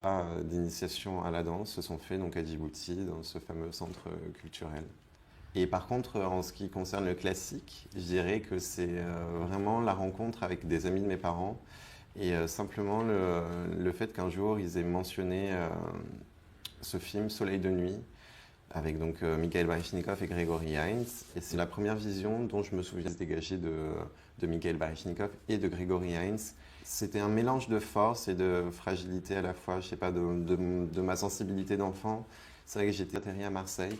D'initiation à la danse se sont faits donc à Djibouti, dans ce fameux centre culturel. Et par contre, en ce qui concerne le classique, je dirais que c'est vraiment la rencontre avec des amis de mes parents et simplement le fait qu'un jour ils aient mentionné ce film Soleil de nuit avec donc Mikhail Baryshnikov et Gregory Hines. Et c'est la première vision dont je me souviens se dégager de Mikhail Baryshnikov et de Gregory Hines. C'était un mélange de force et de fragilité à la fois, je sais pas, de ma sensibilité d'enfant. C'est vrai que j'étais atterri à Marseille.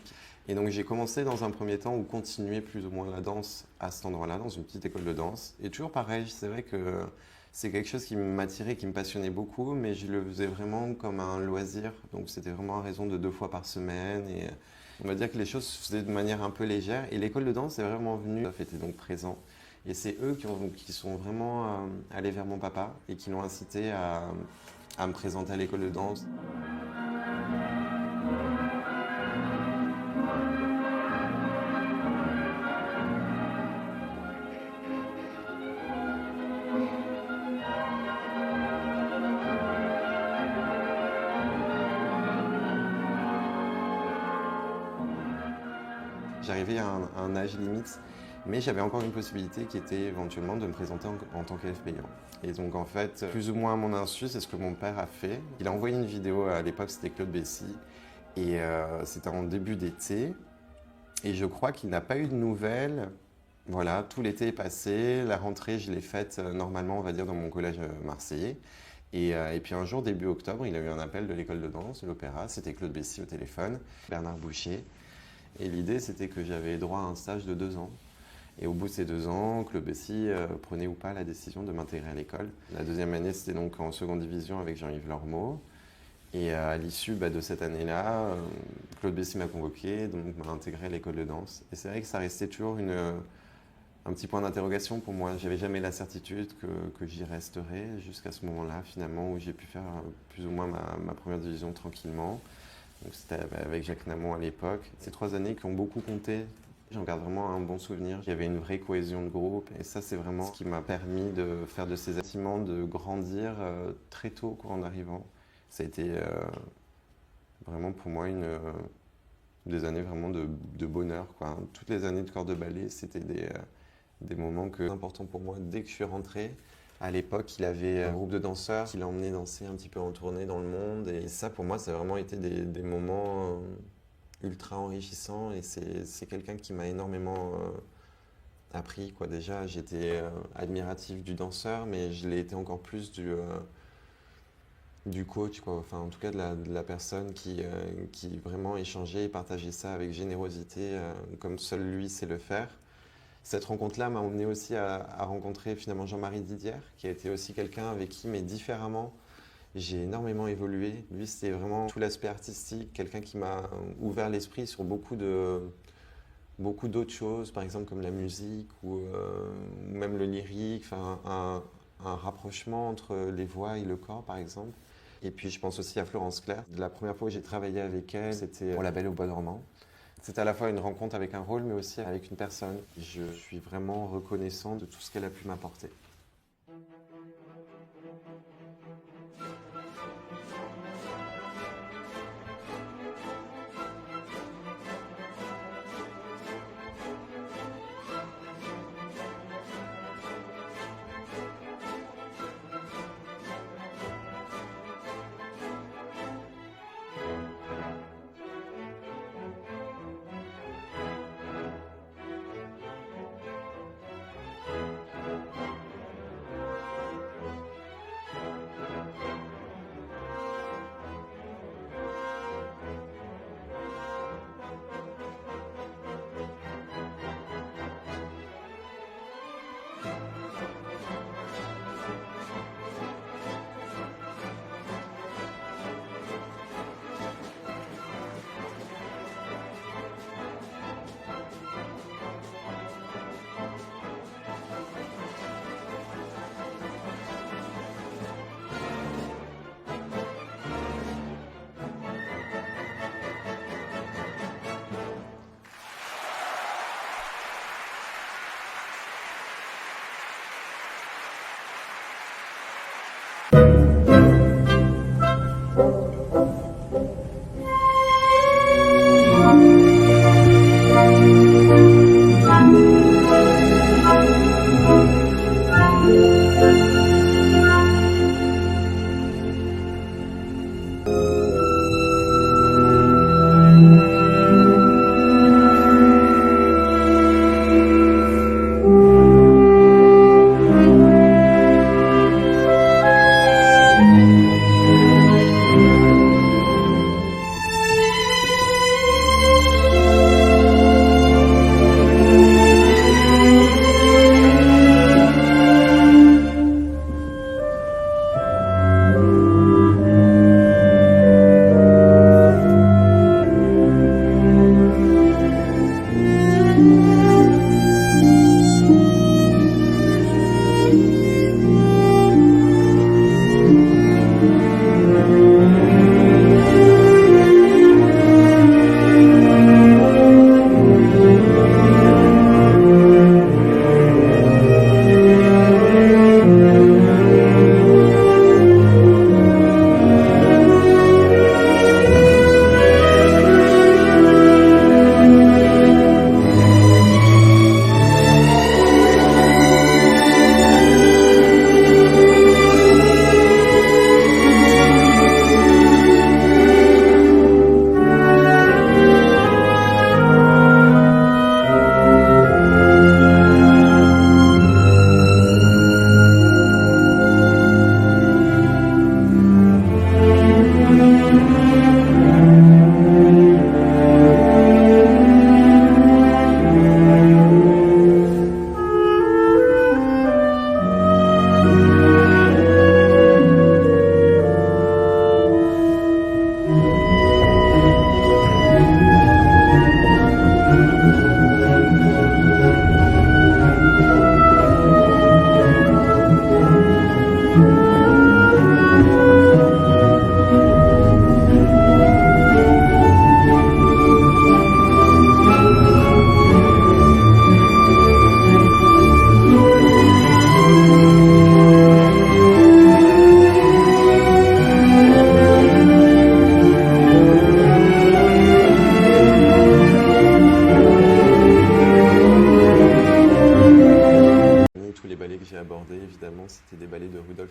Et donc j'ai commencé dans un premier temps ou continué plus ou moins la danse à cet endroit-là, dans une petite école de danse. Et toujours pareil, c'est vrai que c'est quelque chose qui m'attirait, qui me passionnait beaucoup, mais je le faisais vraiment comme un loisir. Donc c'était vraiment à raison de 2 fois par semaine. Et on va dire que les choses se faisaient de manière un peu légère. Et l'école de danse est vraiment venue, était donc présent. Et c'est eux qui sont vraiment allés vers mon papa et qui l'ont incité à me présenter à l'école de danse. J'arrivais à un âge limite, mais j'avais encore une possibilité qui était éventuellement de me présenter en tant qu'élève payant. Et donc en fait, plus ou moins à mon insu, c'est ce que mon père a fait. Il a envoyé une vidéo, à l'époque c'était Claude Bessy, et c'était en début d'été. Et je crois qu'il n'a pas eu de nouvelles. Voilà, tout l'été est passé, la rentrée je l'ai faite normalement, on va dire, dans mon collège marseillais. Et puis un jour, début octobre, il a eu un appel de l'école de danse, de l'opéra, c'était Claude Bessy au téléphone, Bernard Boucher. Et l'idée, c'était que j'avais droit à un stage de 2 ans. Et au bout de ces 2 ans, Claude Bessy prenait ou pas la décision de m'intégrer à l'école. La deuxième année, c'était donc en seconde division avec Jean-Yves Lormeau. Et à l'issue de cette année-là, Claude Bessy m'a convoqué, donc m'a intégré à l'école de danse. Et c'est vrai que ça restait toujours un petit point d'interrogation pour moi. J'avais jamais la certitude que j'y resterais jusqu'à ce moment-là, finalement, où j'ai pu faire plus ou moins ma première division tranquillement. Donc c'était avec Jacques Namon à l'époque. Ces 3 années qui ont beaucoup compté, j'en garde vraiment un bon souvenir. Il y avait une vraie cohésion de groupe et ça c'est vraiment ce qui m'a permis de faire de ces bâtiments, de grandir très tôt quoi, en arrivant. Ça a été vraiment pour moi des années vraiment de bonheur, quoi. Toutes les années de corps de ballet, c'était des moments importants pour moi dès que je suis rentré. À l'époque, il avait un groupe de danseurs qui l'emmenait danser un petit peu en tournée dans le monde. Et ça, pour moi, ça a vraiment été des moments ultra enrichissants. Et c'est quelqu'un qui m'a énormément appris, quoi. Déjà, j'étais admiratif du danseur, mais je l'ai été encore plus du coach, quoi. Enfin, en tout cas, de la personne qui vraiment échangeait et partageait ça avec générosité, comme seul lui sait le faire. Cette rencontre-là m'a emmené aussi à rencontrer finalement Jean-Marie Didière, qui a été aussi quelqu'un avec qui, mais différemment, j'ai énormément évolué. Lui, c'était vraiment tout l'aspect artistique, quelqu'un qui m'a ouvert l'esprit sur beaucoup d'autres choses, par exemple comme la musique ou même le lyrique, enfin, un rapprochement entre les voix et le corps, par exemple. Et puis je pense aussi à Florence Claire. La première fois que j'ai travaillé avec elle, c'était pour La Belle au Bois dormant. C'était à la fois une rencontre avec un rôle, mais aussi avec une personne. Je suis vraiment reconnaissant de tout ce qu'elle a pu m'apporter.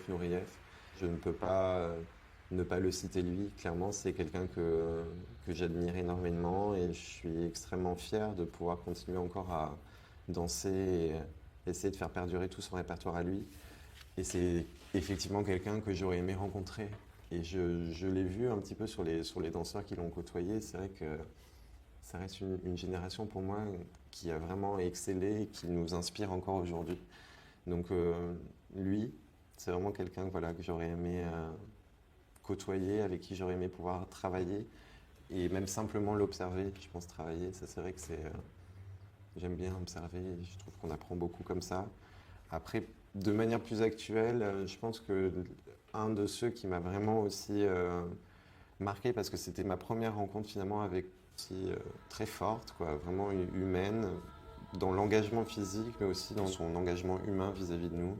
Youssef Nourieff. Je ne peux pas ne pas le citer lui. Clairement, c'est quelqu'un que j'admire énormément et je suis extrêmement fier de pouvoir continuer encore à danser et essayer de faire perdurer tout son répertoire à lui. Et c'est effectivement quelqu'un que j'aurais aimé rencontrer. Et je l'ai vu un petit peu sur les danseurs qui l'ont côtoyé. C'est vrai que ça reste une génération pour moi qui a vraiment excellé et qui nous inspire encore aujourd'hui. Donc lui, c'est vraiment quelqu'un voilà, que j'aurais aimé côtoyer, avec qui j'aurais aimé pouvoir travailler et même simplement l'observer, je pense travailler. Ça c'est vrai que j'aime bien observer, et je trouve qu'on apprend beaucoup comme ça. Après, de manière plus actuelle, je pense que un de ceux qui m'a vraiment aussi marqué, parce que c'était ma première rencontre finalement avec aussi très forte, quoi, vraiment humaine, dans l'engagement physique, mais aussi dans son engagement humain vis-à-vis de nous.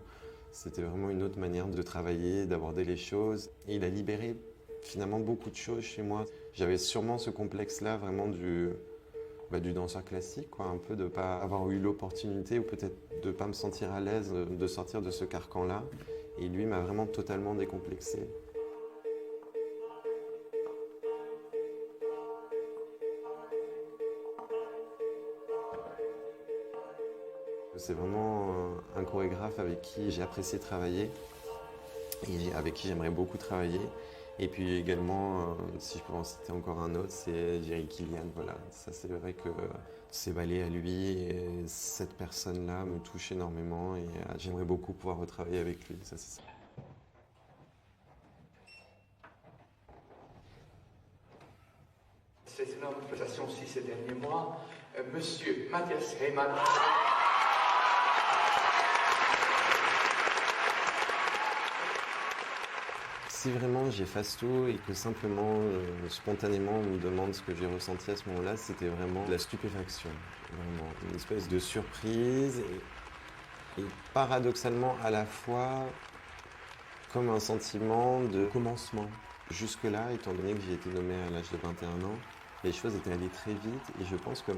C'était vraiment une autre manière de travailler, d'aborder les choses. Et il a libéré finalement beaucoup de choses chez moi. J'avais sûrement ce complexe-là vraiment du danseur classique, quoi, un peu de ne pas avoir eu l'opportunité ou peut-être de ne pas me sentir à l'aise de sortir de ce carcan-là. Et lui m'a vraiment totalement décomplexé. C'est vraiment un chorégraphe avec qui j'ai apprécié travailler et avec qui j'aimerais beaucoup travailler. Et puis également, si je peux en citer encore un autre, c'est Jerry Kilian. Voilà, ça c'est vrai que ces ballets à lui, et cette personne-là me touche énormément et j'aimerais beaucoup pouvoir retravailler avec lui. Ça, c'est ça. C'est une interprétation aussi ces derniers mois. Monsieur Matthias Heymann. Si vraiment j'efface tout et que simplement, spontanément, on me demande ce que j'ai ressenti à ce moment-là, c'était vraiment de la stupéfaction. Vraiment, une espèce de surprise et paradoxalement à la fois comme un sentiment de commencement. Jusque-là, étant donné que j'ai été nommé à l'âge de 21 ans, les choses étaient allées très vite et je pense que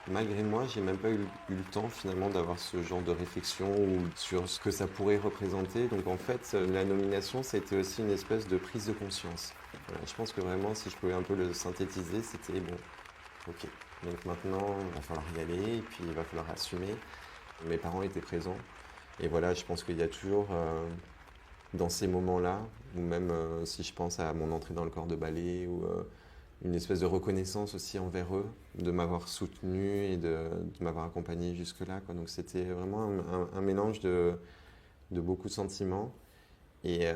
malgré moi, j'ai même pas eu le temps finalement d'avoir ce genre de réflexion ou sur ce que ça pourrait représenter. Donc en fait, la nomination, c'était aussi une espèce de prise de conscience. Voilà, je pense que vraiment, si je pouvais un peu le synthétiser, c'était bon, ok. Donc maintenant, il va falloir y aller et puis il va falloir assumer. Mes parents étaient présents et voilà, je pense qu'il y a toujours dans ces moments-là, ou même si je pense à mon entrée dans le corps de ballet ou une espèce de reconnaissance aussi envers eux, de m'avoir soutenu et de m'avoir accompagné jusque-là, quoi. Donc c'était vraiment un mélange de beaucoup de sentiments. Et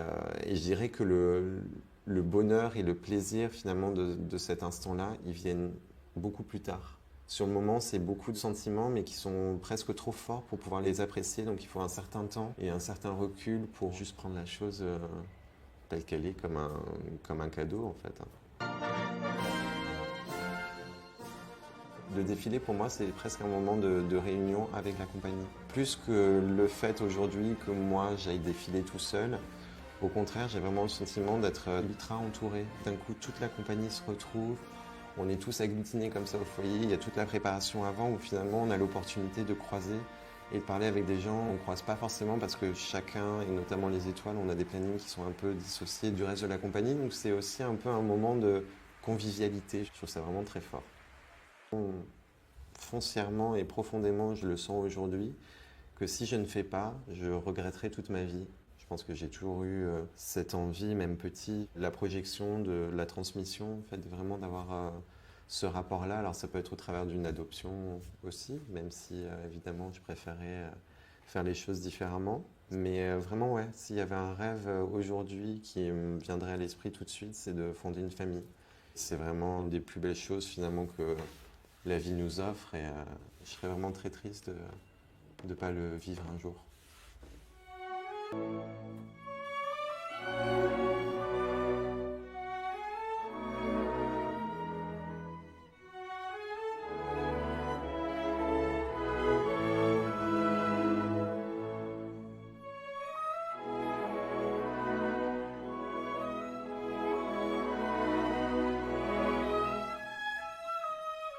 je dirais que le bonheur et le plaisir finalement de cet instant-là, ils viennent beaucoup plus tard. Sur le moment, c'est beaucoup de sentiments, mais qui sont presque trop forts pour pouvoir les apprécier. Donc il faut un certain temps et un certain recul pour juste prendre la chose telle qu'elle est, comme un cadeau en fait. Le défilé, pour moi, c'est presque un moment de réunion avec la compagnie. Plus que le fait aujourd'hui que moi, j'aille défiler tout seul, au contraire, j'ai vraiment le sentiment d'être ultra entouré. D'un coup, toute la compagnie se retrouve, on est tous agglutinés comme ça au foyer, il y a toute la préparation avant où finalement on a l'opportunité de croiser et de parler avec des gens. On ne croise pas forcément parce que chacun, et notamment les étoiles, on a des plannings qui sont un peu dissociés du reste de la compagnie. Donc c'est aussi un peu un moment de convivialité. Je trouve ça vraiment très fort. Foncièrement et profondément, je le sens aujourd'hui, que si je ne fais pas, je regretterai toute ma vie. Je pense que j'ai toujours eu cette envie, même petit, la projection, de la transmission, en fait, vraiment d'avoir ce rapport-là. Alors ça peut être au travers d'une adoption aussi, même si évidemment je préférais faire les choses différemment. Mais vraiment, ouais, s'il y avait un rêve aujourd'hui qui me viendrait à l'esprit tout de suite, c'est de fonder une famille. C'est vraiment une des plus belles choses finalement que la vie nous offre et je serais vraiment très triste de ne pas le vivre un jour.